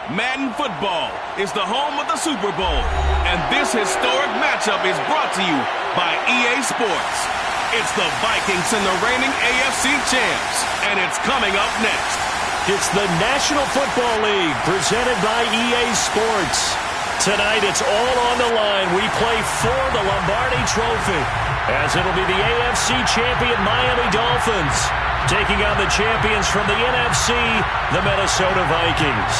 Madden Football is the home of the Super Bowl, and this historic matchup is brought to you by EA Sports. It's the Vikings and the reigning AFC champs, and it's coming up next. It's the National Football League presented by EA Sports. Tonight it's all on the line. We play for the Lombardi Trophy, as it'll be the AFC champion Miami Dolphins taking on the champions from the NFC, the Minnesota Vikings.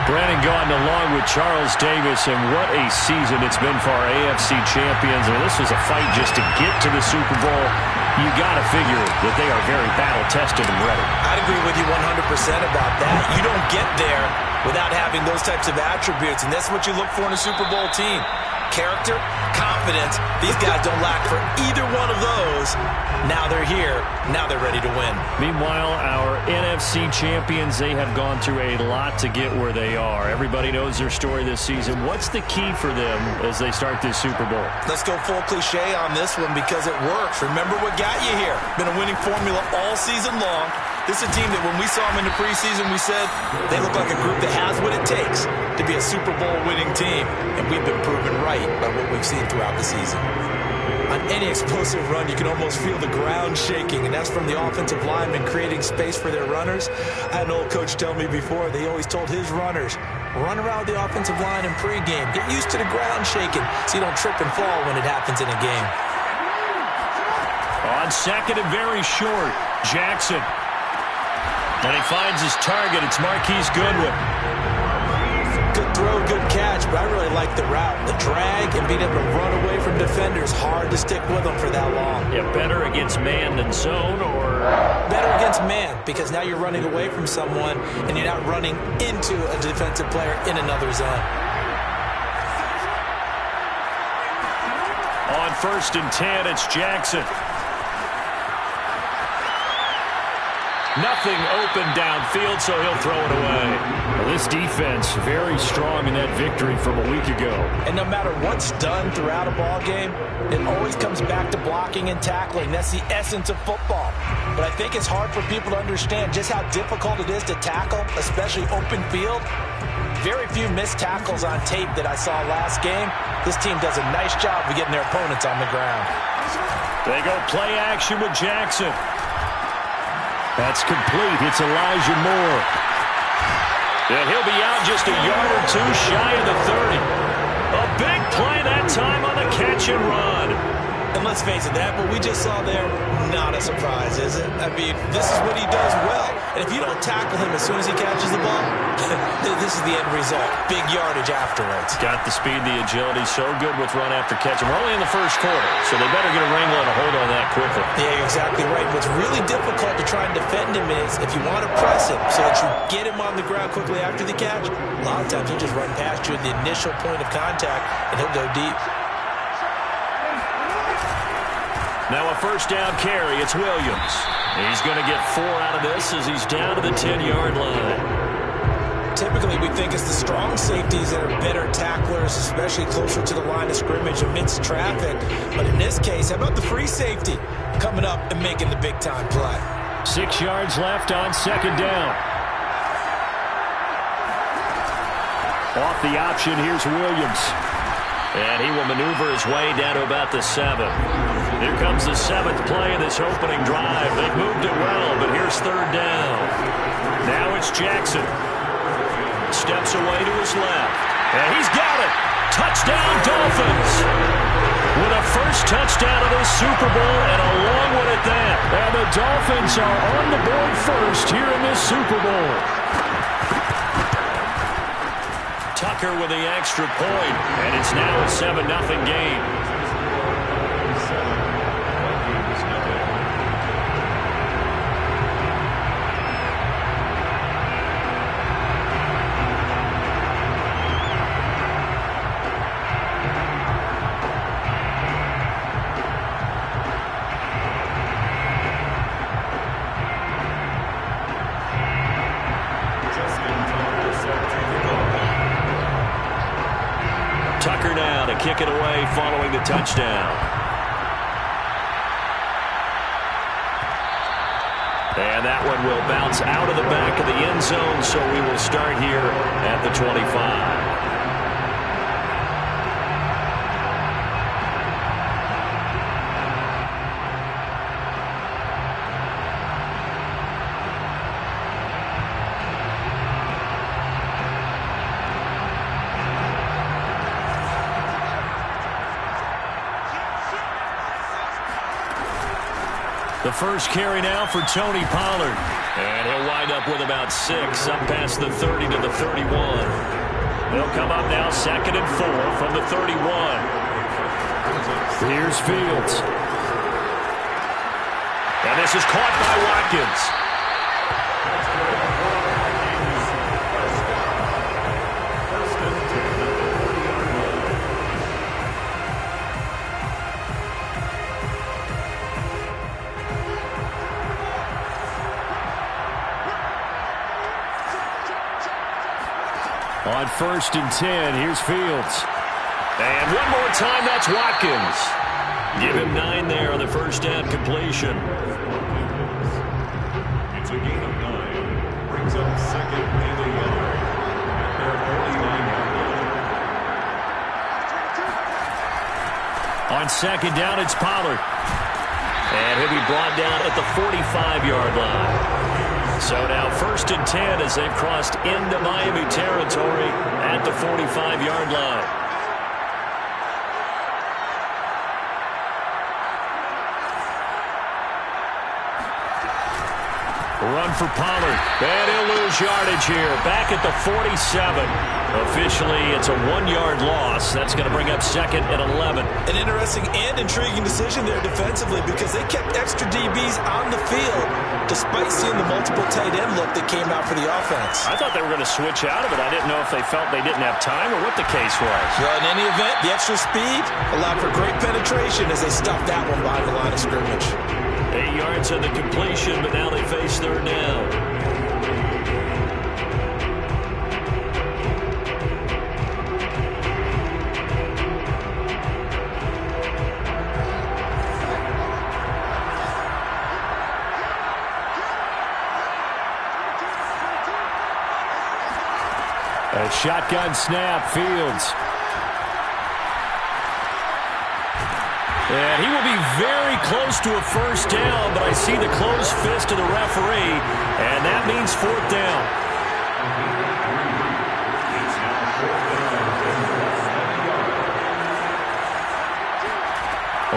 Brandon Gaudin along with Charles Davis, and what a season it's been for our AFC champions. And this was a fight just to get to the Super Bowl. You got to figure that they are very battle-tested and ready. I'd agree with you 100% about that. You don't get there without having those types of attributes, and that's what you look for in a Super Bowl team. Character, confidence. These guys don't lack for either one of those. Now they're here. Now they're ready to win. Meanwhile, our NFC champions, they have gone through a lot to get where they are. Everybody knows their story this season. What's the key for them as they start this Super Bowl? Let's go full cliche on this one because it works. Remember what got you here. Been a winning formula all season long. This is a team that when we saw them in the preseason, we said they look like a group that has what it takes to be a Super Bowl winning team. And we've been proven right by what we've seen throughout the season. On any explosive run, you can almost feel the ground shaking, and that's from the offensive linemen creating space for their runners. I had an old coach tell me before, they always told his runners, run around the offensive line in pregame. Get used to the ground shaking so you don't trip and fall when it happens in a game. On second and very short, Jackson. And he finds his target. It's Marquise Goodwin. Good throw, good catch, but I really like the route. The drag and being able to run away from defenders, hard to stick with them for that long. Yeah, better against man than zone, or? Better against man, because now you're running away from someone and you're not running into a defensive player in another zone. On 1st and 10, it's Jackson. Nothing open downfield, so he'll throw it away. Well, this defense very strong in that victory from a week ago. And no matter what's done throughout a ball game, it always comes back to blocking and tackling. That's the essence of football. But I think it's hard for people to understand just how difficult it is to tackle, especially open field. Very few missed tackles on tape that I saw last game. This team does a nice job of getting their opponents on the ground. They go play action with Jackson. That's complete. It's Elijah Moore. And he'll be out just a yard or two shy of the 30. A big play that time on the catch and run. And let's face it, that what we just saw there, not a surprise, is it? I mean, this is what he does well. And if you don't tackle him as soon as he catches the ball, this is the end result. Big yardage afterwards. Got the speed, the agility, so good with run after catch. And we're only in the first quarter, so they better get a wrangle and a hold on that quickly. Yeah, you're exactly right. What's really difficult to try and defend him is if you want to press him so that you get him on the ground quickly after the catch, a lot of times he'll just run past you at the initial point of contact, and he'll go deep. Now a first down carry. It's Williams. He's going to get 4 out of this as he's down to the 10-yard line. Typically, we think it's the strong safeties that are better tacklers, especially closer to the line of scrimmage amidst traffic. But in this case, how about the free safety coming up and making the big-time play? 6 yards left on second down. Off the option, here's Williams. And he will maneuver his way down to about the 7. Here comes the 7th play of this opening drive. They've moved it well, but here's third down. Now it's Jackson. Steps away to his left. And he's got it. Touchdown, Dolphins. With a first touchdown of this Super Bowl, and a long one at that. And the Dolphins are on the board first here in this Super Bowl. Tucker with the extra point, and it's now a 7-0 game. Tucker now to kick it away following the touchdown. And that one will bounce out of the back of the end zone, so we will start here at the 25. The first carry now for Tony Pollard. And he'll wind up with about 6, up past the 30 to the 31. They'll come up now 2nd and 4 from the 31. Here's Fields. And this is caught by Watkins. On 1st and 10, here's Fields. And one more time, that's Watkins. Give him 9 there on the first down completion. It's a gain of 9. Brings up 2nd and 11 at their 49-yard line. On 2nd down, it's Pollard. And he'll be brought down at the 45-yard line. So now 1st and 10 as they've crossed into Miami territory at the 45-yard line. Run for Pollard. And he'll lose yardage here. Back at the 47. Officially, it's a 1-yard loss. That's going to bring up 2nd and 11. An interesting and intriguing decision there defensively because they kept extra DBs on the field despite seeing the multiple tight end look that came out for the offense. I thought they were going to switch out of it. I didn't know if they felt they didn't have time or what the case was. Well, in any event, the extra speed allowed for great penetration as they stuffed that one behind the line of scrimmage. 8 yards on the completion, but now they face 3rd down. A shotgun snap, Fields. And he will be very close to a first down, but I see the closed fist of the referee, and that means 4th down.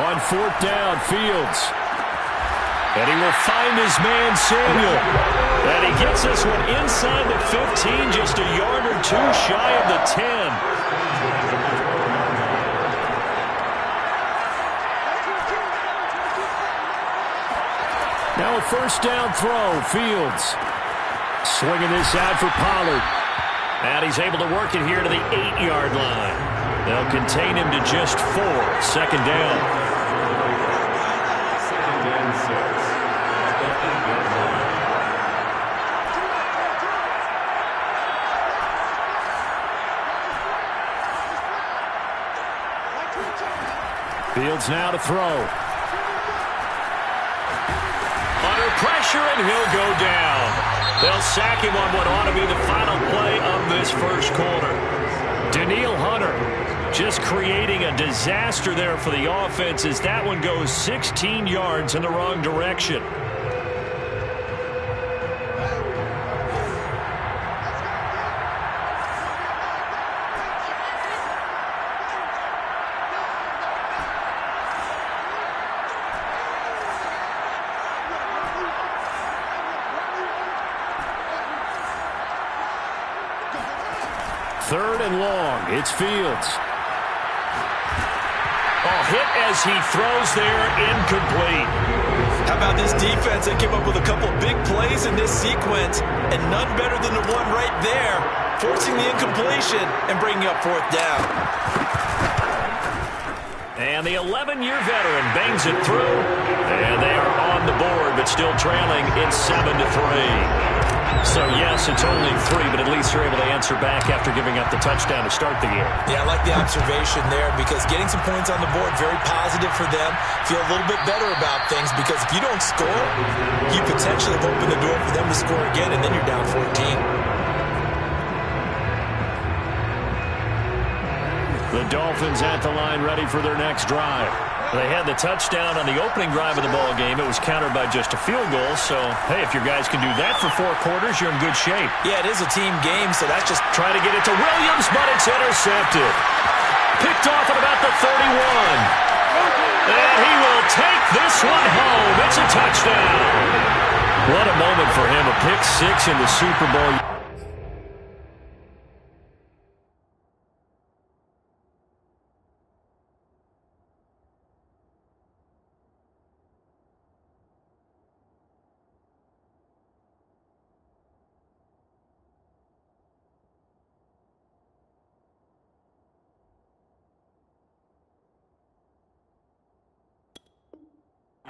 On 4th down, Fields. And he will find his man, Samuel. And he gets this one inside the 15, just a yard or 2 shy of the 10. Now a first down throw, Fields. Swinging this out for Pollard. And he's able to work it here to the 8-yard line. They'll contain him to just 4. 2nd down. Fields now to throw. Under pressure, and he'll go down. They'll sack him on what ought to be the final play of this first quarter. Danielle Hunter just creating a disaster there for the offense as that one goes 16 yards in the wrong direction. Third and long. It's Fields. Hit as he throws there, incomplete. How about this defense that came up with a couple big plays in this sequence, and none better than the one right there, forcing the incompletion and bringing up 4th down. And the 11-year veteran bangs it through, and they are on the board, but still trailing. It's 7-3. So, yes, it's only 3, but at least they're able to answer back after giving up the touchdown to start the game. Yeah, I like the observation there because getting some points on the board, very positive for them. Feel a little bit better about things because if you don't score, you potentially have opened the door for them to score again, and then you're down 14. The Dolphins at the line ready for their next drive. They had the touchdown on the opening drive of the ball game. It was countered by just a field goal. So, hey, if your guys can do that for 4 quarters, you're in good shape. Yeah, it is a team game, so that's just trying to get it to Williams, but it's intercepted. Picked off at about the 31. And he will take this one home. It's a touchdown. What a moment for him, a pick 6 in the Super Bowl.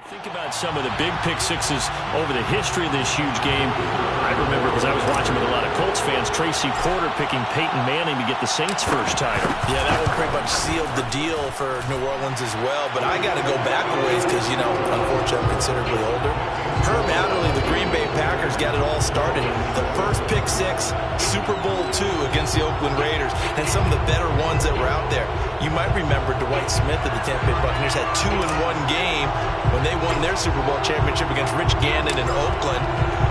Think about some of the big pick sixes over the history of this huge game. I remember because I was watching with a lot of Colts fans, Tracy Porter picking Peyton Manning to get the Saints' first title. Yeah, that one pretty much sealed the deal for New Orleans as well. But I got to go back a ways because, unfortunately, I'm considerably older. Herb Adderley, the Green Bay Packers, got it all started. The first pick 6, Super Bowl II against the Oakland Raiders, and some of the better ones that were out there. You might remember Dwight Smith of the Tampa Bay Buccaneers had 2 in one game when they won their Super Bowl championship against Rich Gannon in Oakland.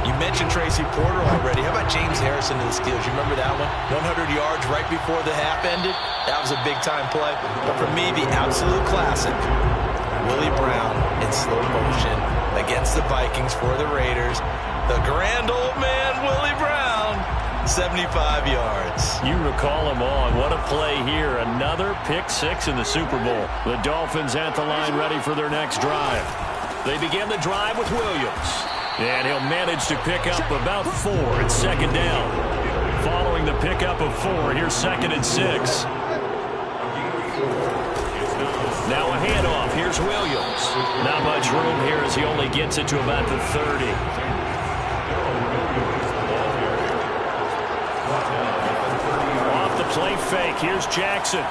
You mentioned Tracy Porter already. How about James Harrison of the Steelers? You remember that one? 100 yards right before the half ended. That was a big-time play. But for me, the absolute classic, Willie Brown in slow motion against the Vikings for the Raiders. The grand old man, Willie Brown, 75 yards. You recall him on. What a play here. Another pick 6 in the Super Bowl. The Dolphins at the line ready for their next drive. They begin the drive with Williams. And he'll manage to pick up about 4. It's second down. Following the pickup of 4, here's 2nd and 6. Now a handoff. Here's Williams. Not much room here as he only gets it to about the 30. Off the play fake. Here's Jackson.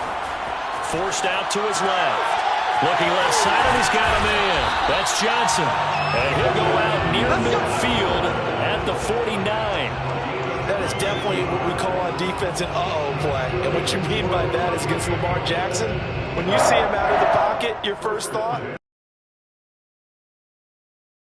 Forced out to his left. Looking left side, and he's got a man. That's Johnson. And he'll go out near midfield at the 49. That is definitely what we call on defense an uh-oh play. And what you mean by that is against Lamar Jackson, when you see him out of the pocket, your first thought,